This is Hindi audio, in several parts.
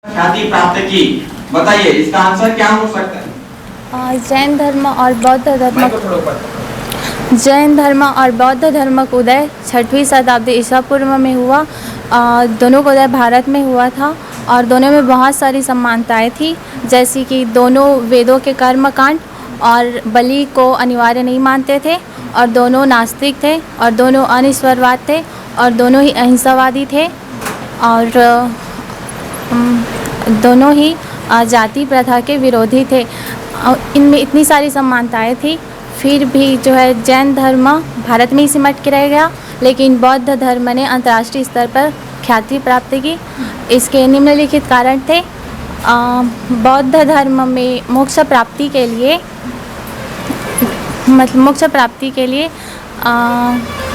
ख्याति प्राप्त की, बताइए इसका आंसर क्या हो सकता है? जैन धर्म और बौद्ध धर्म। जैन धर्म और बौद्ध धर्म का उदय 6वीं शताब्दी ईसा पूर्व में हुआ। दोनों का उदय भारत में हुआ था और दोनों में बहुत सारी समानताएं थी, जैसे कि दोनों वेदों के कर्मकांड और बलि को अनिवार्य नहीं मानते थे, और दोनों नास्तिक थे, और दोनों अनिश्वरवाद थे, और दोनों ही अहिंसावादी थे, और दोनों ही जाति प्रथा के विरोधी थे। इनमें इतनी सारी समानताएं थी, फिर भी जो है जैन धर्म भारत में ही सिमट के रह गया, लेकिन बौद्ध धर्म ने अंतर्राष्ट्रीय स्तर पर ख्याति प्राप्त की। इसके निम्नलिखित कारण थे। बौद्ध धर्म में मोक्ष प्राप्ति के लिए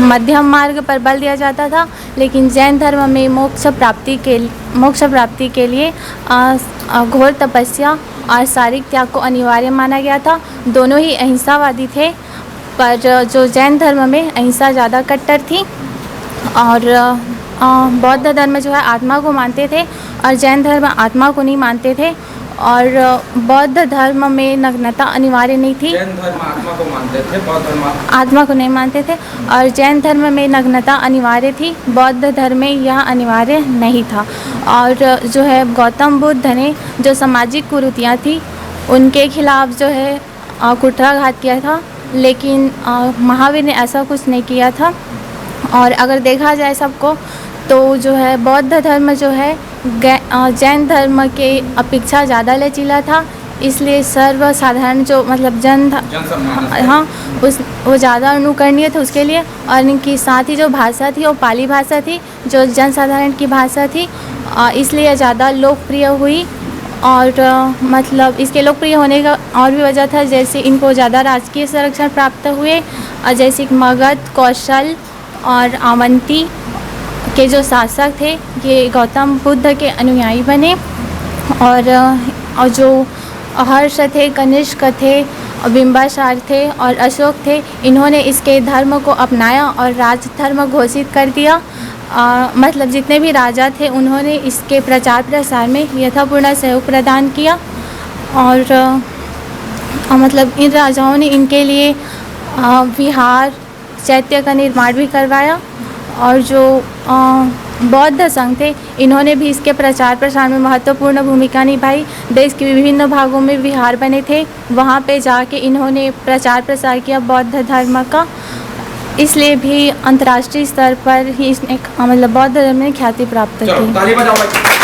मध्यम मार्ग पर बल दिया जाता था, लेकिन जैन धर्म में मोक्ष प्राप्ति के लिए घोर तपस्या और शारीरिक त्याग को अनिवार्य माना गया था। दोनों ही अहिंसावादी थे, पर जो जैन धर्म में अहिंसा ज़्यादा कट्टर थी, और बौद्ध धर्म जो है आत्मा को मानते थे और जैन धर्म आत्मा को नहीं मानते थे। और बौद्ध धर्म में नग्नता अनिवार्य नहीं थी। जैन धर्म आत्मा को मानते थे, बौद्ध धर्म आत्मा को नहीं मानते थे, और जैन धर्म में नग्नता अनिवार्य थी, बौद्ध धर्म में यह अनिवार्य नहीं था। और जो है गौतम बुद्ध ने जो सामाजिक कुरीतियाँ थी उनके खिलाफ जो है कुठाराघात किया था, लेकिन महावीर ने ऐसा कुछ नहीं किया था। और अगर देखा जाए सबको तो जो है बौद्ध धर्म जो है जैन धर्म के अपेक्षा ज़्यादा लचीला था, इसलिए सर्वसाधारण जो मतलब वो ज़्यादा अनुकरणीय था उसके लिए। और इनकी साथ ही जो भाषा थी वो पाली भाषा थी, जो जनसाधारण की भाषा थी, इसलिए ज़्यादा लोकप्रिय हुई। और मतलब इसके लोकप्रिय होने का और भी वजह था, जैसे इनको ज़्यादा राजकीय संरक्षण प्राप्त हुए, और जैसे मगध, कौशल और अवंती के जो शासक थे ये गौतम बुद्ध के अनुयायी बने। और जो हर्ष थे, कनिष्क थे, बिंबासार थे और अशोक थे, इन्होंने इसके धर्म को अपनाया और राज धर्म घोषित कर दिया। मतलब जितने भी राजा थे उन्होंने इसके प्रचार प्रसार में यथापूर्ण सहयोग प्रदान किया। और मतलब इन राजाओं ने इनके लिए विहार, चैत्य का निर्माण भी करवाया। और जो बौद्ध संघ थे इन्होंने भी इसके प्रचार प्रसार में महत्वपूर्ण भूमिका निभाई। देश के विभिन्न भागों में विहार बने थे, वहाँ पे जाके इन्होंने प्रचार प्रसार किया बौद्ध धर्म का, इसलिए भी अंतर्राष्ट्रीय स्तर पर ही इसने मतलब बौद्ध धर्म ने ख्याति प्राप्त की।